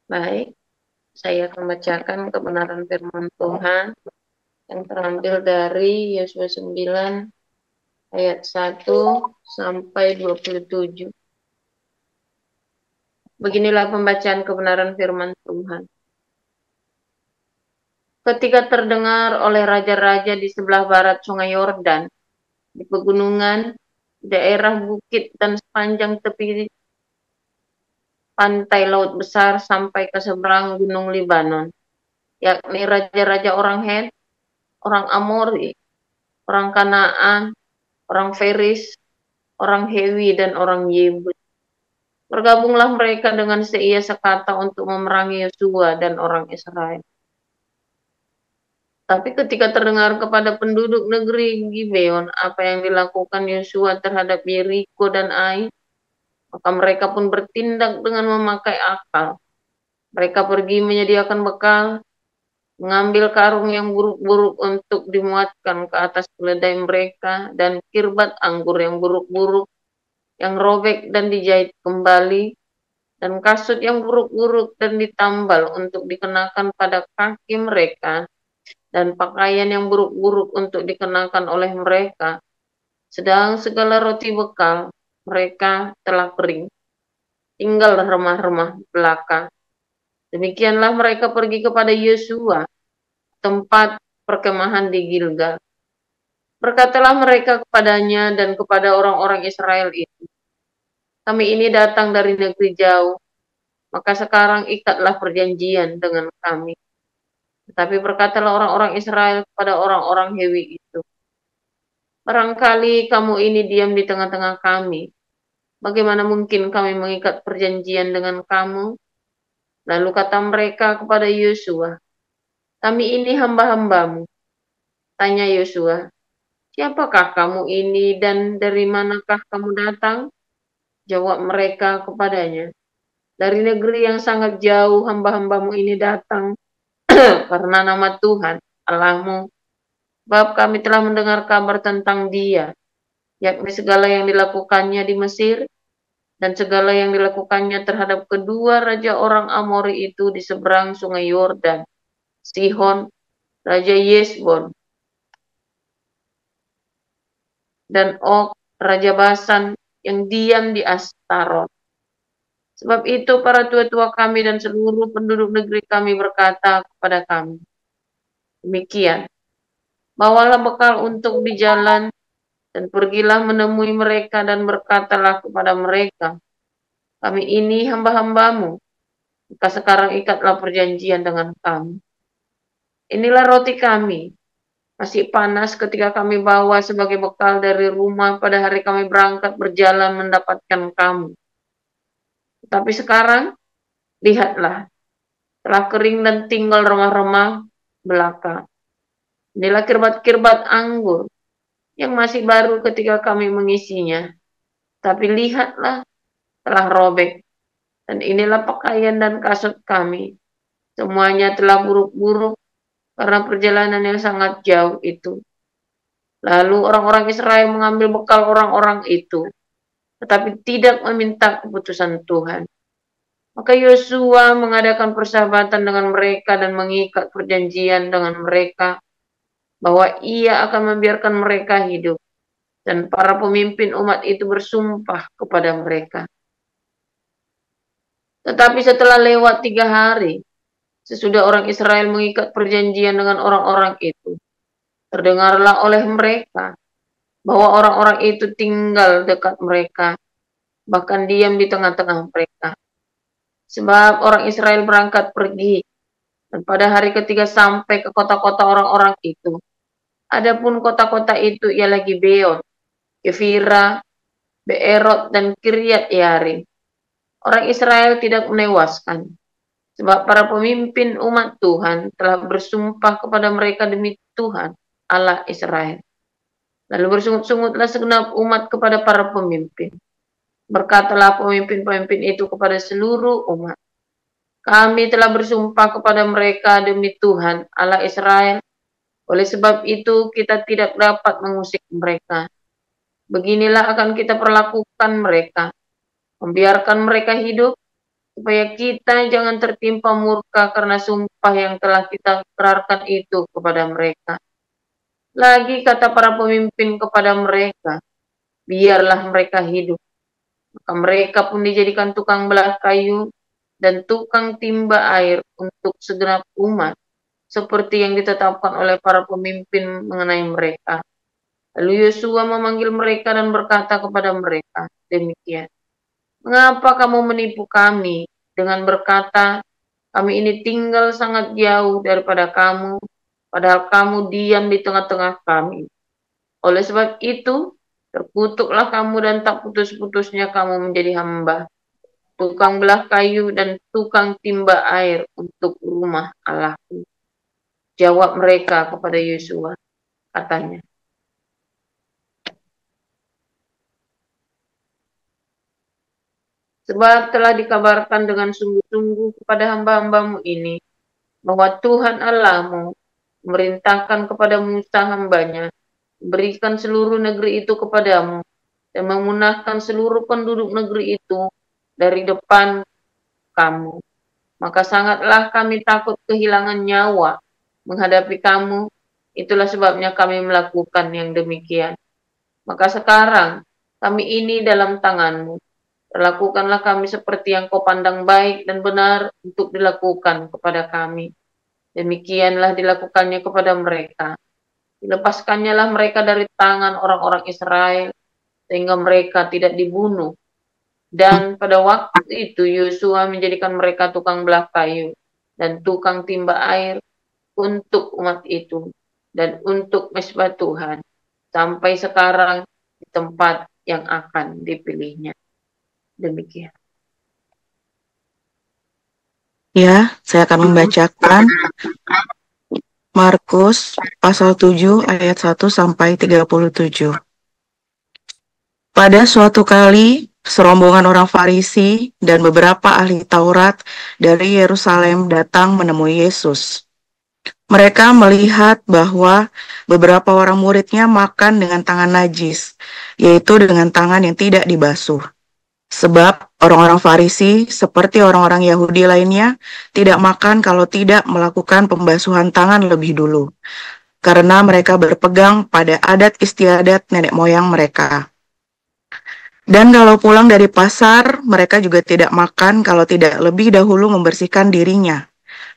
Baik, saya akan bacakan kebenaran firman Tuhan yang terambil dari Yosua 9 ayat 1 sampai 27. Beginilah pembacaan kebenaran firman Tuhan. Ketika terdengar oleh raja-raja di sebelah barat Sungai Yordan, di pegunungan, daerah bukit dan sepanjang tepi pantai Laut Besar sampai ke seberang Gunung Libanon, yakni raja-raja orang Het, orang Amori, orang Kanaan, orang Feris, orang Hewi, dan orang Yebus. Bergabunglah mereka dengan seia sekata untuk memerangi Yosua dan orang Israel. Tapi ketika terdengar kepada penduduk negeri Gibeon apa yang dilakukan Yosua terhadap Yeriko dan Ai, maka mereka pun bertindak dengan memakai akal. Mereka pergi menyediakan bekal, mengambil karung yang buruk-buruk untuk dimuatkan ke atas keledai mereka, dan kirbat anggur yang buruk-buruk, yang robek dan dijahit kembali, dan kasut yang buruk-buruk dan ditambal untuk dikenakan pada kaki mereka, dan pakaian yang buruk-buruk untuk dikenakan oleh mereka, sedang segala roti bekal mereka telah kering, tinggal remah-remah belaka. Demikianlah mereka pergi kepada Yosua, tempat perkemahan di Gilgal. Berkatalah mereka kepadanya dan kepada orang-orang Israel itu, kami ini datang dari negeri jauh, maka sekarang ikatlah perjanjian dengan kami. Tetapi berkatalah orang-orang Israel kepada orang-orang Hewi itu, barangkali kamu ini diam di tengah-tengah kami. Bagaimana mungkin kami mengikat perjanjian dengan kamu? Lalu kata mereka kepada Yosua, kami ini hamba-hambamu. Tanya Yosua, siapakah kamu ini dan dari manakah kamu datang? Jawab mereka kepadanya, dari negeri yang sangat jauh hamba-hambamu ini datang karena nama Tuhan Allahmu. Sebab kami telah mendengar kabar tentang dia, yakni segala yang dilakukannya di Mesir, dan segala yang dilakukannya terhadap kedua raja orang Amori itu di seberang sungai Yordan, Sihon, Raja Yesbon, dan Og, Raja Basan, yang diam di Astarot. Sebab itu para tua-tua kami dan seluruh penduduk negeri kami berkata kepada kami, demikian, bawalah bekal untuk di jalan, dan pergilah menemui mereka dan berkatalah kepada mereka, kami ini hamba-hambamu, maka sekarang ikatlah perjanjian dengan kami. Inilah roti kami, masih panas ketika kami bawa sebagai bekal dari rumah pada hari kami berangkat berjalan mendapatkan kamu. Tetapi sekarang, lihatlah, telah kering dan tinggal remah-remah belaka. Inilah kirbat-kirbat anggur yang masih baru ketika kami mengisinya. Tapi lihatlah, telah robek. Dan inilah pakaian dan kasut kami. Semuanya telah buruk-buruk karena perjalanan yang sangat jauh itu. Lalu orang-orang Israel mengambil bekal orang-orang itu, tetapi tidak meminta keputusan Tuhan. Maka Yosua mengadakan persahabatan dengan mereka dan mengikat perjanjian dengan mereka bahwa ia akan membiarkan mereka hidup. Dan para pemimpin umat itu bersumpah kepada mereka. Tetapi setelah lewat 3 hari, sesudah orang Israel mengikat perjanjian dengan orang-orang itu, terdengarlah oleh mereka bahwa orang-orang itu tinggal dekat mereka, bahkan diam di tengah-tengah mereka. Sebab orang Israel berangkat pergi, dan pada hari ketiga sampai ke kota-kota orang-orang itu. Adapun kota-kota itu ialah Gibeon, Kefira, Beerot, dan Kiryat Yarim. Orang Israel tidak menewaskan, sebab para pemimpin umat Tuhan telah bersumpah kepada mereka demi Tuhan, Allah Israel. Lalu bersungut-sungutlah segenap umat kepada para pemimpin. Berkatalah pemimpin-pemimpin itu kepada seluruh umat, kami telah bersumpah kepada mereka demi Tuhan, Allah Israel. Oleh sebab itu kita tidak dapat mengusik mereka. Beginilah akan kita perlakukan mereka, membiarkan mereka hidup, supaya kita jangan tertimpa murka karena sumpah yang telah kita ikrarkan itu kepada mereka. Lagi kata para pemimpin kepada mereka, biarlah mereka hidup. Maka mereka pun dijadikan tukang belah kayu dan tukang timba air untuk segenap umat, seperti yang ditetapkan oleh para pemimpin mengenai mereka. Lalu Yosua memanggil mereka dan berkata kepada mereka, demikian, mengapa kamu menipu kami dengan berkata, kami ini tinggal sangat jauh daripada kamu, padahal kamu diam di tengah-tengah kami. Oleh sebab itu, terkutuklah kamu dan tak putus-putusnya kamu menjadi hamba, tukang belah kayu dan tukang timba air untuk rumah Allahku. Jawab mereka kepada Yosua, katanya, sebab telah dikabarkan dengan sungguh-sungguh kepada hamba-hambamu ini, bahwa Tuhan Allahmu memerintahkan kepada Musa hambanya, berikan seluruh negeri itu kepadamu, dan memunahkan seluruh penduduk negeri itu dari depan kamu. Maka sangatlah kami takut kehilangan nyawa menghadapi kamu, itulah sebabnya kami melakukan yang demikian. Maka sekarang kami ini dalam tanganmu, perlakukanlah kami seperti yang kau pandang baik dan benar untuk dilakukan kepada kami. Demikianlah dilakukannya kepada mereka. Dilepaskannya lah mereka dari tangan orang-orang Israel, sehingga mereka tidak dibunuh. Dan pada waktu itu Yosua menjadikan mereka tukang belah kayu dan tukang timba air untuk umat itu dan untuk mezbah Tuhan sampai sekarang di tempat yang akan dipilihnya. Demikian. Ya, saya akan membacakan Markus pasal 7 ayat 1 sampai 37. Pada suatu kali, serombongan orang Farisi dan beberapa ahli Taurat dari Yerusalem datang menemui Yesus. Mereka melihat bahwa beberapa orang muridnya makan dengan tangan najis, yaitu dengan tangan yang tidak dibasuh. Sebab orang-orang Farisi, seperti orang-orang Yahudi lainnya, tidak makan kalau tidak melakukan pembasuhan tangan lebih dulu, karena mereka berpegang pada adat istiadat nenek moyang mereka. Dan kalau pulang dari pasar, mereka juga tidak makan kalau tidak lebih dahulu membersihkan dirinya.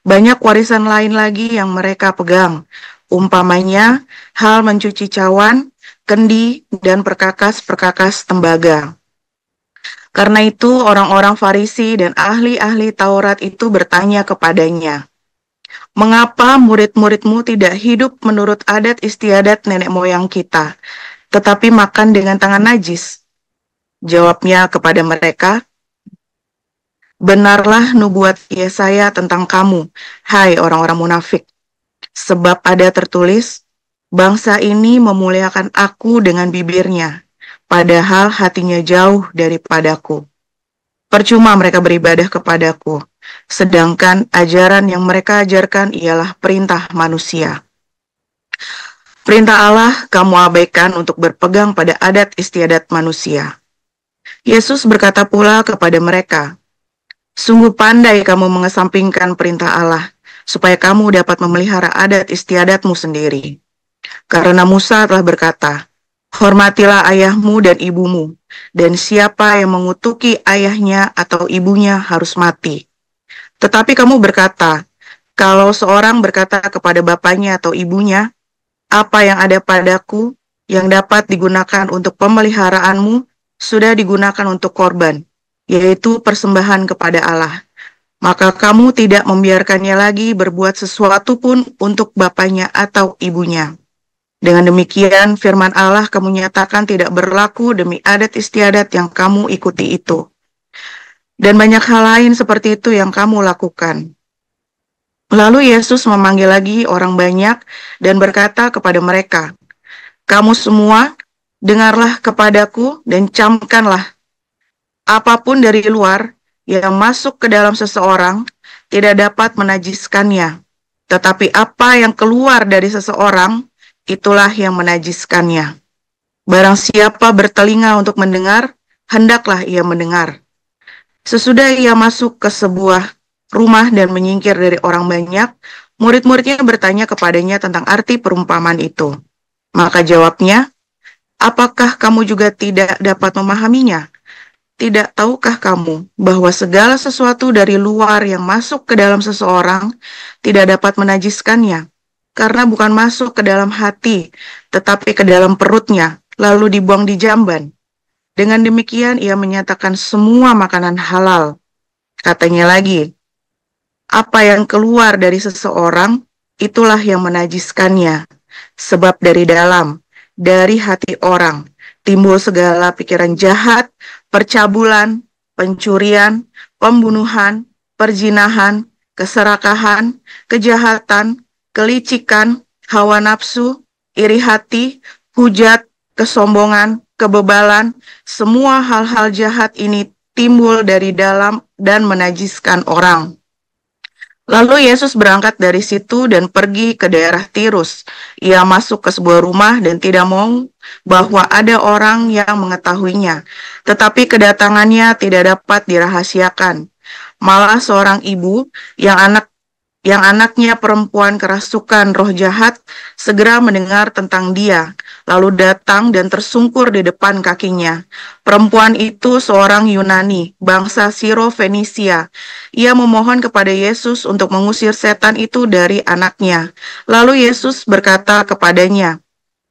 Banyak warisan lain lagi yang mereka pegang, umpamanya hal mencuci cawan, kendi, dan perkakas-perkakas tembaga. Karena itu orang-orang Farisi dan ahli-ahli Taurat itu bertanya kepadanya, mengapa murid-muridmu tidak hidup menurut adat istiadat nenek moyang kita, tetapi makan dengan tangan najis? Jawabnya kepada mereka, benarlah nubuat Yesaya tentang kamu, hai orang-orang munafik. Sebab ada tertulis, bangsa ini memuliakan aku dengan bibirnya, padahal hatinya jauh daripadaku. Percuma mereka beribadah kepadaku, sedangkan ajaran yang mereka ajarkan ialah perintah manusia. Perintah Allah kamu abaikan untuk berpegang pada adat istiadat manusia. Yesus berkata pula kepada mereka, sungguh pandai kamu mengesampingkan perintah Allah, supaya kamu dapat memelihara adat istiadatmu sendiri. Karena Musa telah berkata, hormatilah ayahmu dan ibumu, dan siapa yang mengutuki ayahnya atau ibunya harus mati. Tetapi kamu berkata, kalau seorang berkata kepada bapaknya atau ibunya, apa yang ada padaku yang dapat digunakan untuk pemeliharaanmu sudah digunakan untuk korban, yaitu persembahan kepada Allah. Maka kamu tidak membiarkannya lagi berbuat sesuatu pun untuk bapaknya atau ibunya. Dengan demikian, firman Allah kamu nyatakan tidak berlaku demi adat istiadat yang kamu ikuti itu. Dan banyak hal lain seperti itu yang kamu lakukan. Lalu Yesus memanggil lagi orang banyak dan berkata kepada mereka, kamu semua, dengarlah kepadaku dan camkanlah. Apapun dari luar yang masuk ke dalam seseorang tidak dapat menajiskannya. Tetapi apa yang keluar dari seseorang, itulah yang menajiskannya. Barang siapa bertelinga untuk mendengar, hendaklah ia mendengar. Sesudah ia masuk ke sebuah rumah dan menyingkir dari orang banyak, murid-muridnya bertanya kepadanya tentang arti perumpamaan itu. Maka jawabnya, "Apakah kamu juga tidak dapat memahaminya? Tidak tahukah kamu bahwa segala sesuatu dari luar yang masuk ke dalam seseorang tidak dapat menajiskannya, karena bukan masuk ke dalam hati, tetapi ke dalam perutnya, lalu dibuang di jamban. Dengan demikian ia menyatakan semua makanan halal." Katanya lagi, "Apa yang keluar dari seseorang, itulah yang menajiskannya. Sebab dari dalam, dari hati orang, timbul segala pikiran jahat, percabulan, pencurian, pembunuhan, perzinahan, keserakahan, kejahatan, kelicikan, hawa nafsu, iri hati, hujat, kesombongan, kebebalan. Semua hal-hal jahat ini timbul dari dalam dan menajiskan orang." Lalu Yesus berangkat dari situ dan pergi ke daerah Tirus. Ia masuk ke sebuah rumah dan tidak mau bahwa ada orang yang mengetahuinya. Tetapi kedatangannya tidak dapat dirahasiakan. Malah seorang ibu yang anaknya perempuan kerasukan roh jahat segera mendengar tentang dia, lalu datang dan tersungkur di depan kakinya. Perempuan itu seorang Yunani, bangsa Siro-Fenisia. Ia memohon kepada Yesus untuk mengusir setan itu dari anaknya. Lalu Yesus berkata kepadanya,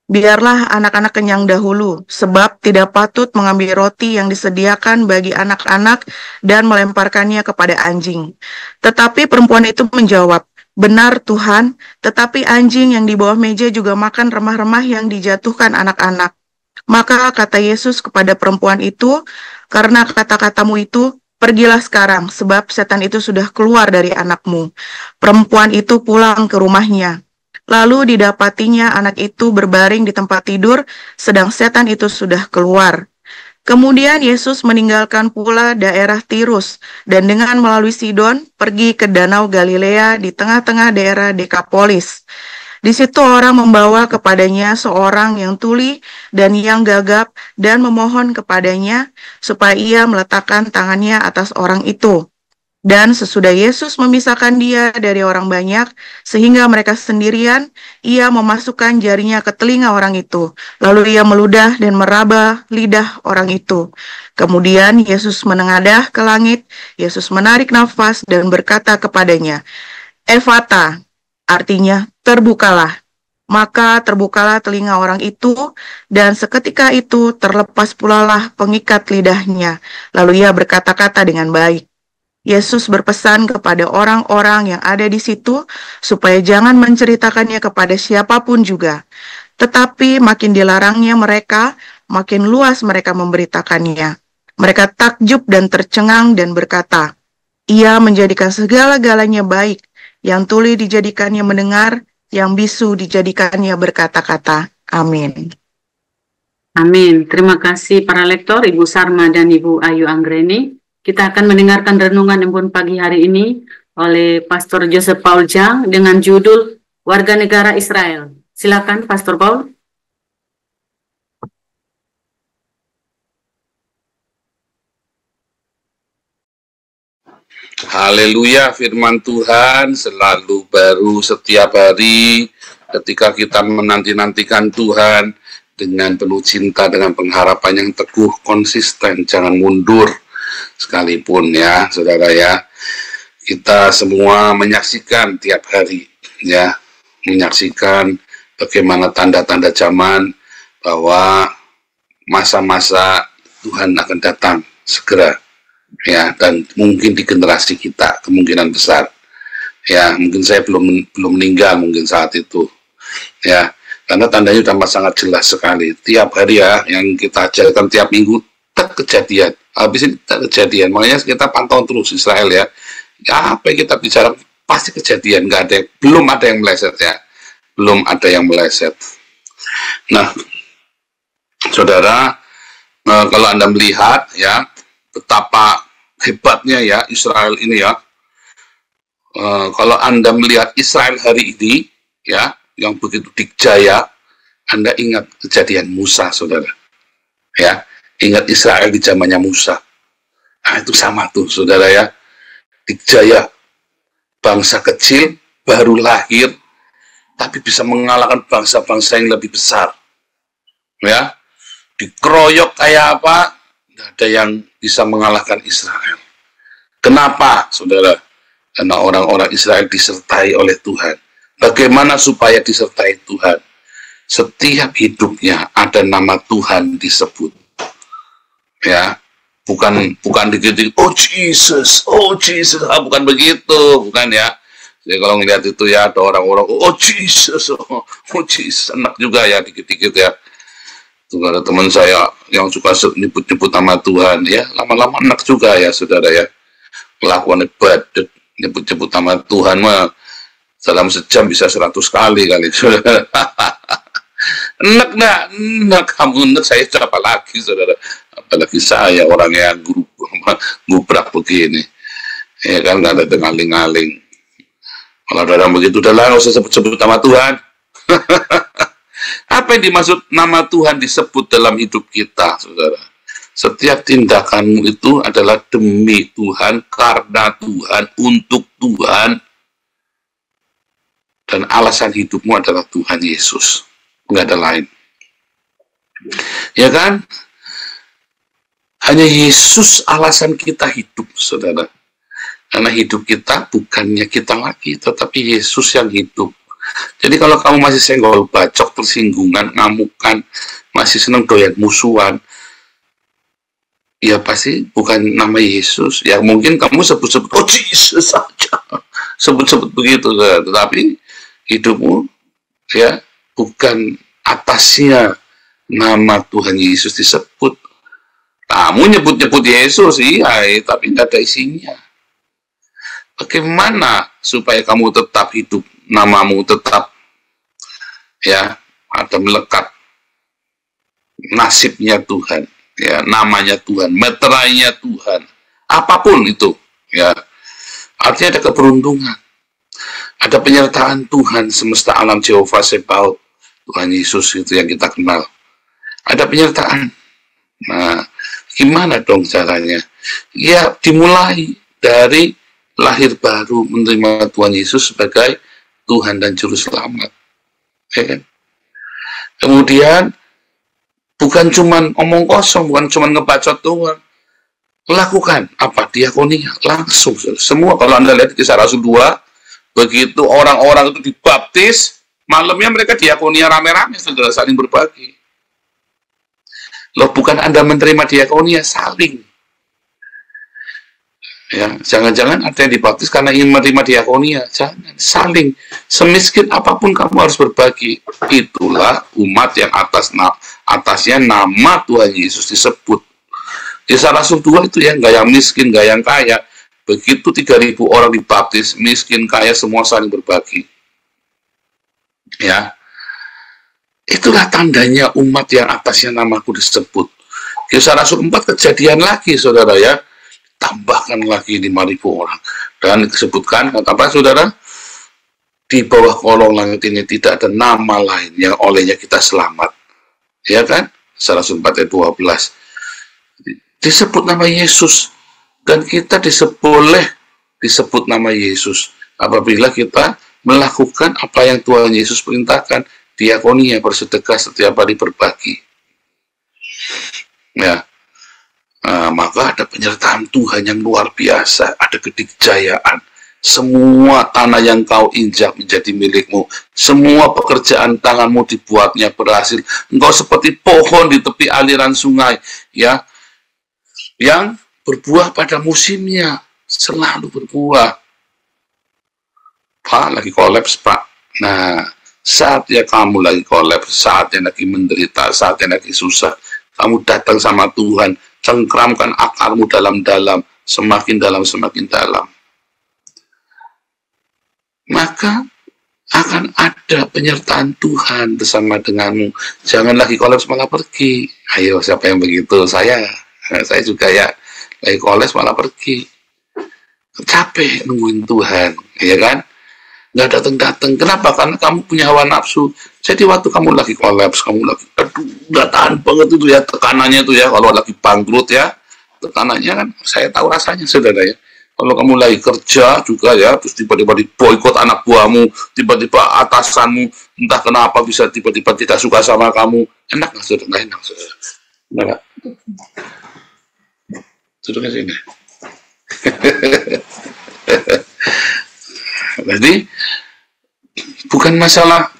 "Biarlah anak-anak kenyang dahulu, sebab tidak patut mengambil roti yang disediakan bagi anak-anak dan melemparkannya kepada anjing." Tetapi perempuan itu menjawab, "Benar Tuhan, tetapi anjing yang di bawah meja juga makan remah-remah yang dijatuhkan anak-anak." Maka kata Yesus kepada perempuan itu, "Karena kata-katamu itu, pergilah sekarang, sebab setan itu sudah keluar dari anakmu." Perempuan itu pulang ke rumahnya. Lalu didapatinya anak itu berbaring di tempat tidur, sedang setan itu sudah keluar. Kemudian Yesus meninggalkan pula daerah Tirus, dan dengan melalui Sidon, pergi ke Danau Galilea di tengah-tengah daerah Dekapolis. Di situ orang membawa kepadanya seorang yang tuli dan yang gagap, dan memohon kepadanya supaya ia meletakkan tangannya atas orang itu. Dan sesudah Yesus memisahkan dia dari orang banyak, sehingga mereka sendirian, ia memasukkan jarinya ke telinga orang itu. Lalu ia meludah dan meraba lidah orang itu. Kemudian Yesus menengadah ke langit, Yesus menarik nafas dan berkata kepadanya, "Efata," artinya terbukalah. Maka terbukalah telinga orang itu, dan seketika itu terlepas pulalah pengikat lidahnya. Lalu ia berkata-kata dengan baik. Yesus berpesan kepada orang-orang yang ada di situ supaya jangan menceritakannya kepada siapapun juga. Tetapi makin dilarangnya mereka, makin luas mereka memberitakannya. Mereka takjub dan tercengang dan berkata, "Ia menjadikan segala-galanya baik, yang tuli dijadikannya mendengar, yang bisu dijadikannya berkata-kata." Amin. Amin. Terima kasih para lektor, Ibu Sarma dan Ibu Ayu Anggreni. Kita akan mendengarkan renungan embun pagi hari ini oleh Pastor Joseph Paul Jang dengan judul Warga Negara Israel. Silakan Pastor Paul. Haleluya, firman Tuhan selalu baru setiap hari ketika kita menanti-nantikan Tuhan dengan penuh cinta, dengan pengharapan yang teguh, konsisten, jangan mundur sekalipun ya, saudara ya. Kita semua menyaksikan tiap hari ya, menyaksikan bagaimana tanda-tanda zaman bahwa masa-masa Tuhan akan datang segera. Ya, dan mungkin di generasi kita kemungkinan besar ya, mungkin saya belum meninggal mungkin saat itu ya, karena tandanya sudah sangat jelas sekali tiap hari ya, yang kita ajarkan tiap minggu kejadian, habis ini kejadian, makanya kita pantau terus Israel ya, apa yang kita bicara pasti kejadian, belum ada yang meleset ya, belum ada yang meleset. Nah saudara, kalau Anda melihat ya betapa hebatnya ya Israel ini ya. Kalau Anda melihat Israel hari ini ya, yang begitu dikjaya, Anda ingat kejadian Musa, saudara. Ya, ingat Israel di zamannya Musa. Nah, itu sama tuh, saudara ya. Dikjaya, bangsa kecil, baru lahir, tapi bisa mengalahkan bangsa-bangsa yang lebih besar. Ya, dikeroyok kayak apa, tidak ada yang bisa mengalahkan Israel. Kenapa, saudara? Karena orang-orang Israel disertai oleh Tuhan. Bagaimana supaya disertai Tuhan? Setiap hidupnya ada nama Tuhan disebut. Ya, bukan dikit-dikit, oh Jesus, bukan begitu, bukan ya. Jadi kalau ngelihat itu ya, ada orang-orang, oh Jesus, enak juga ya, dikit-dikit ya. Tuh ada teman saya yang suka nyebut-nyebut nama Tuhan, ya, lama-lama enak juga ya, saudara ya. Kelakuan ibadat, nyebut-nyebut nama Tuhan mah, dalam sejam bisa 100 kali, saudara. Enak, kamu enak, saya siapa lagi, saudara. Apalagi saya, orang yang gubrak begini. Ya kan, nggak ada ngaling-ngaling. Kalau ada orang begitu, udahlah, nggak usah sebut-sebut nama Tuhan. Apa yang dimaksud nama Tuhan disebut dalam hidup kita, saudara? Setiap tindakanmu itu adalah demi Tuhan, karena Tuhan, untuk Tuhan. Dan alasan hidupmu adalah Tuhan Yesus. Nggak ada lain. Ya kan? Hanya Yesus alasan kita hidup, saudara. Karena hidup kita bukannya kita lagi, tetapi Yesus yang hidup. Jadi kalau kamu masih senggol bacok, tersinggungan, ngamukan, masih senang doyan musuhan, ya pasti bukan nama Yesus. Ya mungkin kamu sebut-sebut, oh Jesus saja. Sebut-sebut begitu, saudara. Tetapi hidupmu, ya, bukan atasnya nama Tuhan Yesus disebut. Kamu nyebut-nyebut Yesus, iya, tapi tidak ada isinya. Bagaimana supaya kamu tetap hidup, namamu tetap, ya, ada melekat nasibnya Tuhan, ya, namanya Tuhan, meterainya Tuhan, apapun itu, ya, artinya ada keberuntungan, ada penyertaan Tuhan semesta alam Jehovah Sebaot, Tuhan Yesus itu yang kita kenal, ada penyertaan. Nah, gimana dong caranya? Ya, dimulai dari lahir baru, menerima Tuhan Yesus sebagai Tuhan dan Juru Selamat. Ya kan? Kemudian, bukan cuma omong kosong, bukan cuma ngebacot doang. Lakukan apa? Diakonia, langsung. Semua, kalau Anda lihat Kisah Rasul 2, begitu orang-orang itu dibaptis, malamnya mereka diakonia rame-rame, saudara, saling berbagi. Loh, bukan Anda menerima diakonia, saling. Ya, jangan-jangan ada yang dibaptis karena ingin menerima diakonia. Jangan, saling. Semiskin apapun kamu harus berbagi. Itulah umat yang atasnya nama Tuhan Yesus disebut. Kisah Rasul 2 itu ya, nggak yang miskin, nggak yang kaya. Begitu 3.000 orang dibaptis, miskin, kaya, semua saling berbagi. Ya. Itulah tandanya umat yang atasnya namaku disebut. Kisah Rasul 4 kejadian lagi, saudara ya. Tambahkan lagi 5.000 orang. Dan disebutkan, apa saudara? Di bawah kolong langit ini tidak ada nama lain yang olehnya kita selamat. Ya kan? Kisah Rasul 4 ayat 12. Disebut nama Yesus. Dan kita boleh disebut nama Yesus. Apabila kita melakukan apa yang Tuhan Yesus perintahkan. Diakonia, bersedekah, setiap hari berbagi. Ya, maka ada penyertaan Tuhan yang luar biasa, ada kedikjayaan. Semua tanah yang kau injak menjadi milikmu, semua pekerjaan tanganmu dibuatnya berhasil. Engkau seperti pohon di tepi aliran sungai, ya, yang berbuah pada musimnya, selalu berbuah. Pak, lagi kolaps, Pak. Nah, saatnya kamu lagi kolaps, saatnya lagi menderita, saatnya lagi susah, kamu datang sama Tuhan, cengkramkan akarmu dalam-dalam, semakin dalam, semakin dalam. Maka akan ada penyertaan Tuhan bersama denganmu. Jangan lagi kolaps malah pergi. Ayo, siapa yang begitu? Saya juga ya, lagi kolaps malah pergi. Capek nungguin Tuhan, ya kan? Nggak datang-datang. Kenapa? Karena kamu punya hawa nafsu. Jadi waktu kamu lagi kolaps, kamu lagi, aduh, nggak tahan banget itu ya, tekanannya itu ya, kalau lagi bangkrut ya, tekanannya kan saya tahu rasanya, saudara ya. Kalau kamu lagi kerja juga ya, terus tiba-tiba diboikot anak buahmu, tiba-tiba atasanmu, entah kenapa bisa tiba-tiba tidak suka sama kamu. Enak nggak, saudara? Nggak enak, saudara. Enggak. Duduk ke sini. Jadi, bukan masalah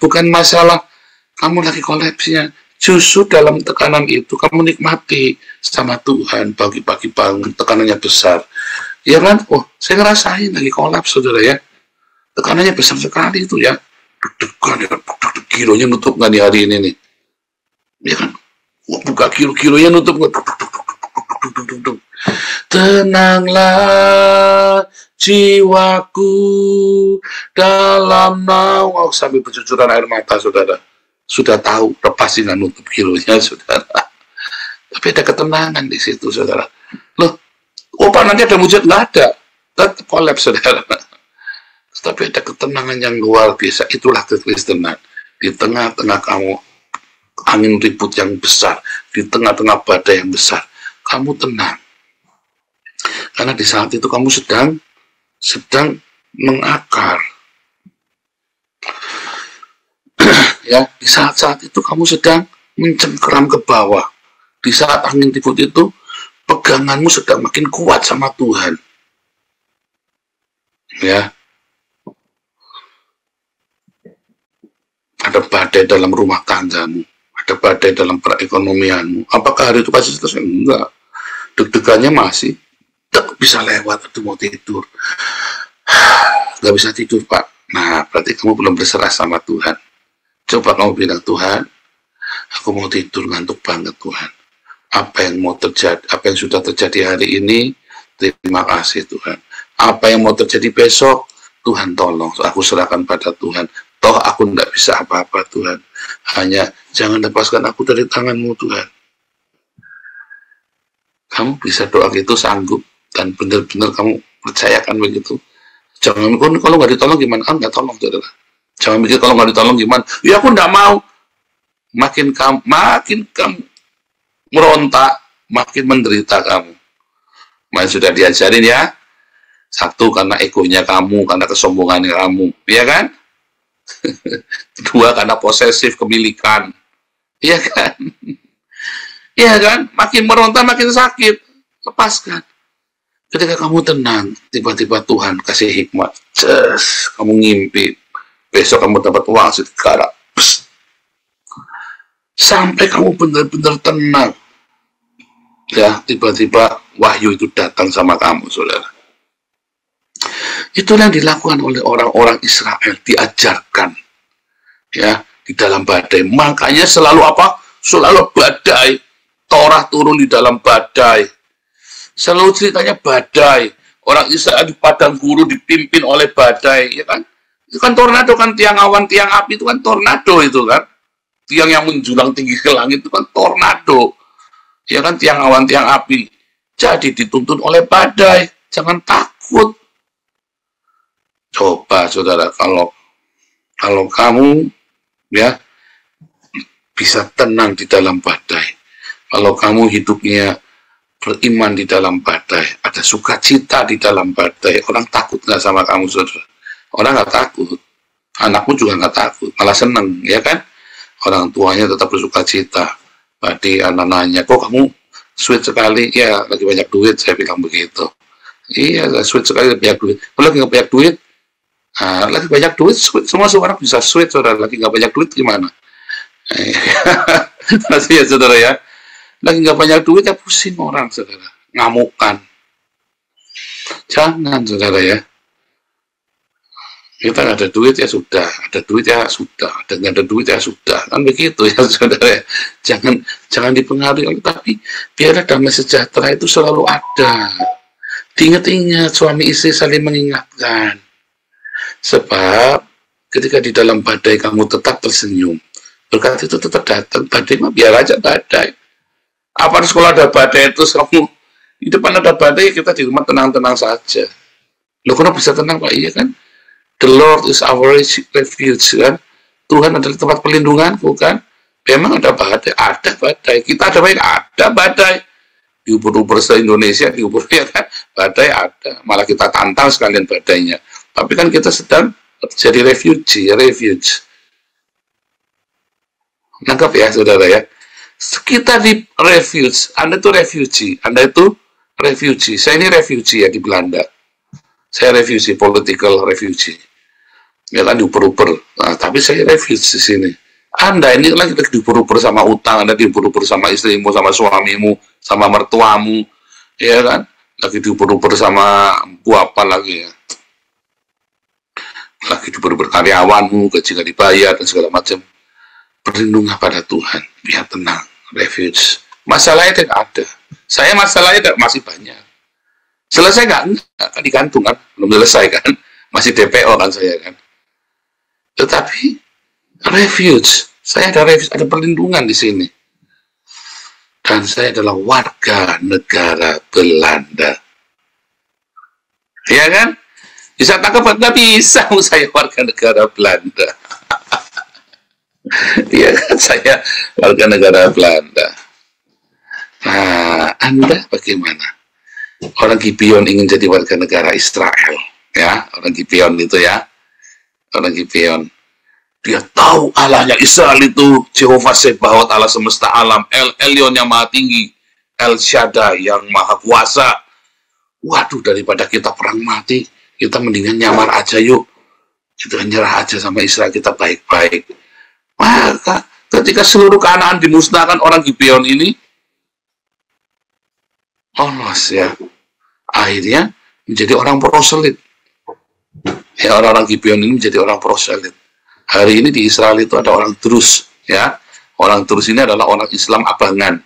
kamu lagi kolapsnya. Justru dalam tekanan itu kamu nikmati sama Tuhan, pagi-pagi bangun, tekanannya besar. Ya kan? Oh, saya ngerasain lagi kolaps, saudara ya. Tekanannya besar sekali itu ya. Deg-degan ya, kilonya nutup nggak di hari ini nih. Ya kan? Oh, buka kilonya nutup nggak? Tenanglah jiwaku dalam naungan, sambil bercucuran air mata, saudara. Sudah tahu, pasti nggak nutup kilonya, saudara. Tapi ada ketenangan di situ, saudara. Loh, opa nanti ada mujizat, nggak ada, tetap kolaps, saudara. Tapi ada ketenangan yang luar biasa. Itulah kekristenan. Di tengah-tengah kamu angin ribut yang besar, di tengah-tengah badai yang besar, kamu tenang. Karena di saat itu kamu sedang mengakar. Ya, di saat-saat itu kamu sedang mencengkeram ke bawah. Di saat angin ribut itu, peganganmu sedang makin kuat sama Tuhan. Ya. Ada badai dalam rumah tanggamu, ada badai dalam perekonomianmu. Apakah hari itu pasti selesai? Enggak. Deg-degannya masih. Bisa lewat, atau mau tidur. Nggak bisa tidur, Pak. Nah, berarti kamu belum berserah sama Tuhan. Coba kamu bilang, Tuhan, aku mau tidur, ngantuk banget, Tuhan. Apa yang mau terjadi, apa yang sudah terjadi hari ini, terima kasih, Tuhan. Apa yang mau terjadi besok, Tuhan tolong, aku serahkan pada Tuhan. Toh aku nggak bisa apa-apa, Tuhan. Hanya jangan lepaskan aku dari tangan-Mu, Tuhan. Kamu bisa doa gitu, sanggup, dan benar-benar kamu percayakan begitu. Jangan mikir kalau nggak ditolong gimana? Nggak tolong, saudara. Jangan mikir kalau nggak ditolong gimana? Ya aku nggak mau. Makin kamu merontak, makin menderita kamu. Makanya sudah diajarin ya. Satu, karena egonya kamu, karena kesombongan kamu, ya kan? Kedua, karena posesif kemilikan, ya kan? Ya kan? Makin merontak, makin sakit. Lepaskan. Ketika kamu tenang, tiba-tiba Tuhan kasih hikmat. Kamu ngimpi. Besok kamu dapat uang segala. Sampai kamu benar-benar tenang. Ya, tiba-tiba wahyu itu datang sama kamu, saudara. Itulah yang dilakukan oleh orang-orang Israel, diajarkan. Ya, di dalam badai. Makanya selalu apa? Selalu badai. Torah turun di dalam badai. Selalu ceritanya badai. Orang Israel di padang gurun dipimpin oleh badai, ya kan? Itu kan tornado kan, tiang awan, tiang api itu kan tornado itu kan. Tiang yang menjulang tinggi ke langit itu kan tornado. Ya kan, tiang awan, tiang api. Jadi dituntun oleh badai. Jangan takut. Coba saudara, kalau kamu ya bisa tenang di dalam badai. Kalau kamu hidupnya beriman di dalam badai, ada sukacita di dalam badai, orang takut nggak sama kamu, saudara? Orang nggak takut, anakmu juga nggak takut, malah seneng, ya kan? Orang tuanya tetap bersukacita. Tadi anak nanya, kok kamu sweet sekali? Ya, lagi banyak duit, saya bilang begitu. Iya, sweet sekali, banyak duit. Kalau lagi nggak banyak duit, lagi banyak duit, sweet. Semua orang bisa sweet, saudara. Lagi nggak banyak duit gimana? Masih ya, saudara ya. Lagi nggak banyak duit ya pusing orang, saudara, ngamukan. Jangan, saudara ya. Kita nggak ada duit ya sudah, ada duit ya sudah, ada nggak ada duit ya sudah, kan begitu ya, saudara ya. Jangan dipengaruhi, tapi biarlah damai sejahtera itu selalu ada. Diingat-ingat, suami istri saling mengingatkan. Sebab ketika di dalam badai kamu tetap tersenyum, berkat itu tetap datang. Badai mah biar aja badai. Apa sekolah ada badai itu, kamu di depan ada badai, kita di rumah tenang-tenang saja. Loh, kenapa bisa tenang, Pak? Iya kan? The Lord is our refuge, kan? Tuhan adalah tempat perlindunganku, kan? Memang ada badai, kita ada badai. diuber-uber se-Indonesia, diuber ya kan, badai ada, malah kita tantang sekalian badainya. Tapi kan kita sedang jadi refuge. Nangkap ya saudara ya. Kita di refuge, Anda itu refugee, saya ini refugee ya di Belanda. Saya refugee, political refugee. Ya kan diuber-uber. Nah, tapi saya refugee di sini. Anda ini lagi diuber-uber sama utang, Anda diuber-uber sama istrimu, sama suamimu, sama mertuamu, ya kan? Lagi diuber-uber sama apa lagi ya? Lagi diuber-uber karyawanmu, gaji nggak dibayar dan segala macam. Berlindunglah pada Tuhan, biar tenang, refuge. Masalahnya tidak ada. Saya masalahnya masih banyak. Selesai nggak? Kan digantung kan, belum selesai kan? Masih DPO kan saya kan. Tetapi refuge, saya ada refuge, ada perlindungan di sini. Dan saya adalah warga negara Belanda. Ya kan? Bisa tangkap nggak bisa, saya warga negara Belanda. Iya kan, saya warga negara Belanda. Nah, Anda bagaimana? Orang Gibeon ingin jadi warga negara Israel, ya, orang Gibeon itu ya, orang Gibeon. Dia tahu Allahnya Israel itu Jehovah Sebaot, Allah semesta alam, El Elyon yang maha tinggi, El Shaddai yang maha kuasa. Waduh, daripada kita perang mati, kita mendingan nyamar aja yuk. Kita nyerah aja sama Israel, kita baik-baik. Maka ketika seluruh Kanaan dimusnahkan orang Gibeon ini, lolos ya. Akhirnya menjadi orang proselit. Ya, orang-orang Gibeon ini menjadi orang proselit. Hari ini di Israel itu ada orang Druze, ya. Orang Druze ini adalah orang Islam abangan.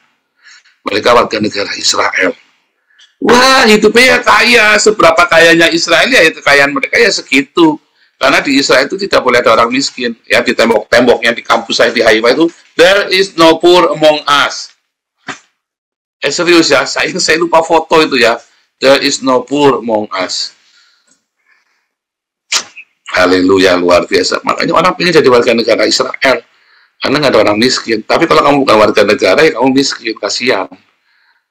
Mereka warga negara Israel. Wah, hidupnya ya kaya. Seberapa kayanya Israel ya kekayaan mereka ya segitu. Karena di Israel itu tidak boleh ada orang miskin. Ya, di tembok-temboknya di kampus saya di Haifa itu, there is no poor among us. Serius ya, saya lupa foto itu ya. There is no poor among us. Haleluya, luar biasa. Makanya orang pengen jadi warga negara Israel. Karena nggak ada orang miskin. Tapi kalau kamu bukan warga negara, ya kamu miskin. Kasihan.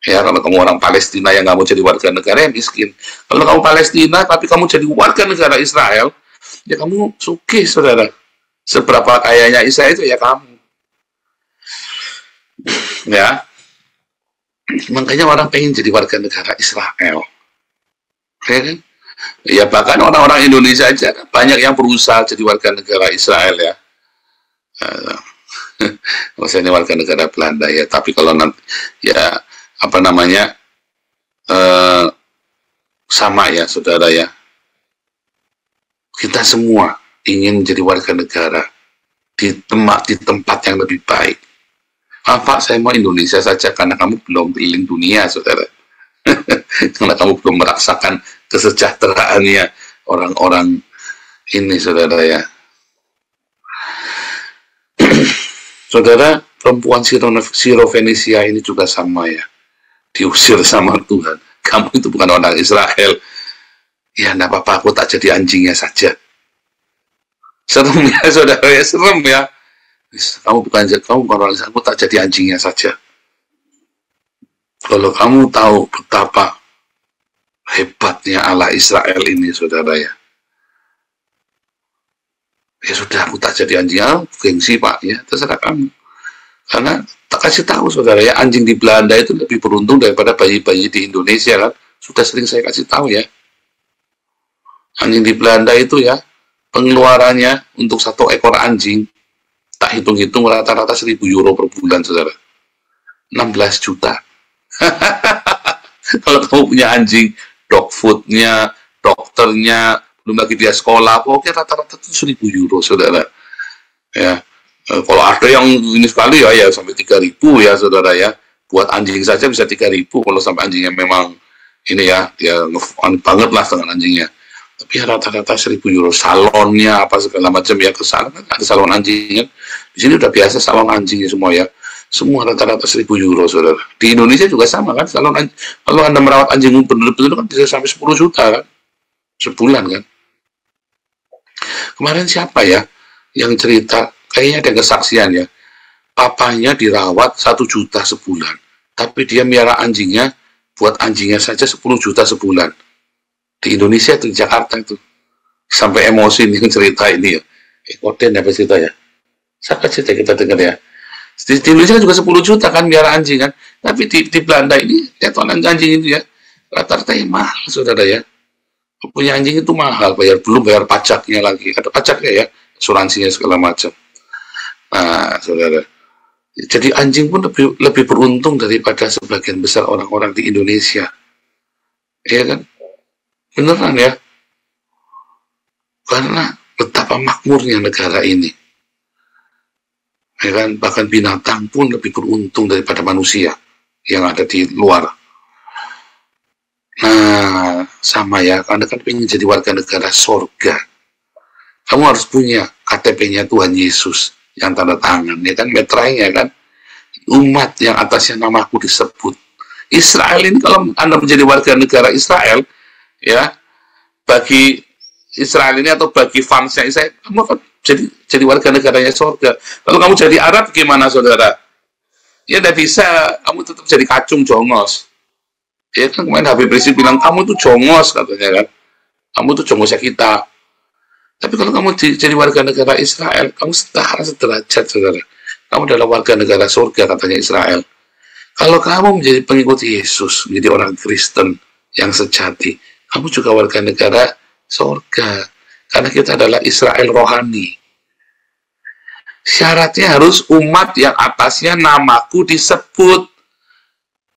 Ya, kalau kamu orang Palestina yang nggak mau jadi warga negara, ya miskin. Kalau kamu Palestina, tapi kamu jadi warga negara Israel, ya kamu sugih, saudara. Seberapa kayanya Israel itu, ya kamu. Ya. Makanya orang pengen jadi warga negara Israel. Ya kan? Ya bahkan orang-orang Indonesia aja banyak yang berusaha jadi warga negara Israel ya. Kalau saya ini warga negara Belanda ya, tapi kalau nanti ya apa namanya sama ya saudara ya. Kita semua ingin menjadi warga negara di tempat yang lebih baik. Pak, saya mau Indonesia saja karena kamu belum keliling dunia, saudara. Karena kamu belum merasakan kesejahteraannya orang-orang ini, saudara ya. Saudara, perempuan Sirofenisia ini juga sama ya. Diusir sama Tuhan. Kamu itu bukan orang Israel. Ya, enggak apa-apa, aku tak jadi anjingnya saja. Serem ya, saudara ya, serem ya. Kamu bukan orang Israel, aku tak jadi anjingnya saja. Kalau kamu tahu betapa hebatnya Allah Israel ini, saudara ya. Ya sudah, aku tak jadi anjing, gengsi Pak, ya terserah kamu. Karena tak kasih tahu, saudara ya, anjing di Belanda itu lebih beruntung daripada bayi-bayi di Indonesia kan. Sudah sering saya kasih tahu ya. Anjing di Belanda itu ya, pengeluarannya untuk satu ekor anjing, tak hitung-hitung rata-rata 1.000 euro per bulan, saudara. 16 juta. Kalau kamu punya anjing, dog foodnya, dokternya, belum lagi dia sekolah, oke rata-rata itu 1.000 euro, saudara. Ya, kalau ada yang ini sekali ya sampai 3.000 ya, saudara ya. Buat anjing saja bisa 3.000 kalau sampai anjingnya memang ini ya, dia ngefan banget lah dengan anjingnya. Tapi ya rata-rata 1.000 euro, salonnya apa segala macam ya, ke sana kan ada salon anjingnya. Di sini udah biasa salon anjingnya semua ya. Semua rata-rata 1.000 euro, saudara. Di Indonesia juga sama kan, salon anjing. Kalau Anda merawat anjingmu benar-benar kan bisa sampai 10 juta kan, sebulan kan. Kemarin siapa ya yang cerita, kayaknya ada kesaksian ya, papanya dirawat 1 juta sebulan. tapi dia miara anjingnya, buat anjingnya saja 10 juta sebulan. Di Indonesia itu, di Jakarta itu. Sampai emosi nih cerita ini ya. Koden apa cerita ya? Siapa cerita kita dengar ya? Di Indonesia juga 10 juta kan miara anjing kan. Tapi di Belanda ini, lihat anjing itu ya, rata-rata yang mahal, saudara ya. Punya anjing itu mahal, belum bayar pajaknya lagi. Ada pajaknya ya, asuransinya segala macam. Nah, saudara. Jadi anjing pun lebih beruntung daripada sebagian besar orang-orang di Indonesia. Iya kan? Beneran ya. Karena betapa makmurnya negara ini. Ya kan? Bahkan binatang pun lebih beruntung daripada manusia yang ada di luar. Nah, sama ya. Anda kan ingin jadi warga negara sorga. Kamu harus punya KTP-nya Tuhan Yesus yang tanda tangan, ya kan, meterainya kan, umat yang atasnya namaku disebut. Israel ini, kalau Anda menjadi warga negara Israel, ya, bagi Israel ini atau bagi fansnya Israel, kamu akan jadi warga negaranya surga. Kalau kamu jadi Arab gimana, saudara? Ya tidak bisa, kamu tetap jadi kacung jongos. Ya kan, kemarin Habib Rizik bilang, kamu tuh jongos, katanya kan, kamu tuh jongosnya kita. Tapi kalau kamu jadi warga negara Israel, kamu setara sederajat, saudara. Kamu adalah warga negara surga, katanya Israel. Kalau kamu menjadi pengikut Yesus, menjadi orang Kristen yang sejati, kamu juga warga negara surga. Karena kita adalah Israel rohani. Syaratnya harus umat yang atasnya namaku disebut.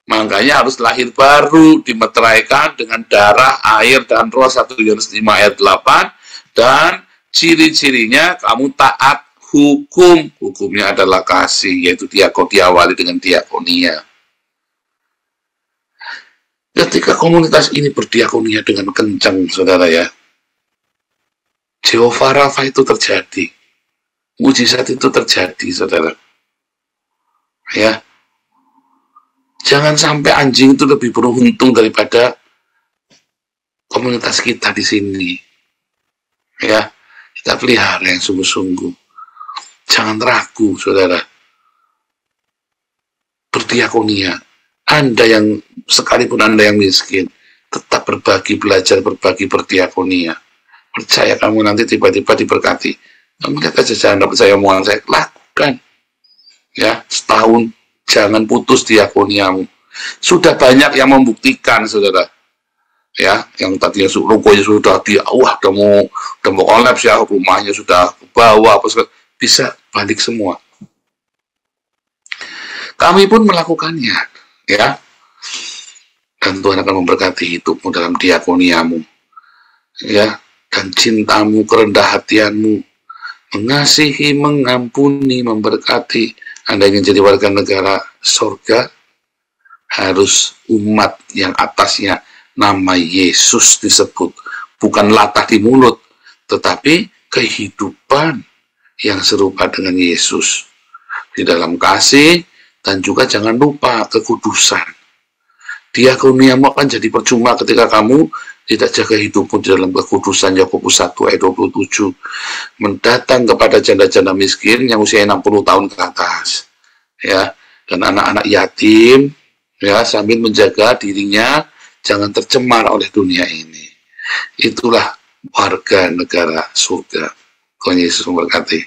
Makanya harus lahir baru, dimeteraikan dengan darah, air, dan roh. 1 Yohanes 5 ayat 8. Dan ciri-cirinya kamu taat hukum. Hukumnya adalah kasih, yaitu diawali dengan diakonia. Ketika komunitas ini berdiakonia dengan kencang, saudara ya, Jehovah Rafa itu terjadi. Mujizat itu terjadi, saudara. Ya. Jangan sampai anjing itu lebih beruntung daripada komunitas kita di sini. Ya, kita pelihara yang sungguh-sungguh. Jangan ragu, saudara. Berdiakonia. Anda yang, sekalipun Anda yang miskin, tetap berbagi, belajar berbagi, berdiakonia. Percaya kamu nanti tiba-tiba diberkati. Kamu lihat aja, jangan percaya omongan saya. Lakukan. Ya, setahun. Jangan putus diakoniamu. Sudah banyak yang membuktikan, saudara. Ya, yang tadinya logonya sudah udah mau kolaps ya, rumahnya sudah ke bawah, bisa balik semua. Kami pun melakukannya, ya. Dan Tuhan akan memberkati hidupmu dalam diakoniamu, ya. Dan cintamu, kerendah hatianmu, mengasihi, mengampuni, memberkati. Anda ingin jadi warga negara surga, harus umat yang atasnya nama Yesus disebut, bukan latah di mulut, tetapi kehidupan yang serupa dengan Yesus di dalam kasih, dan juga jangan lupa kekudusan. Diakoniamu akan jadi percuma ketika kamu tidak jaga hidupmu di dalam kekudusan. Yakobus 1 ayat 27, mendatang kepada janda-janda miskin yang usia 60 tahun ke atas, ya, dan anak-anak yatim, ya, sambil menjaga dirinya jangan tercemar oleh dunia ini. Itulah warga negara surga. Tuhan Yesus memberkati.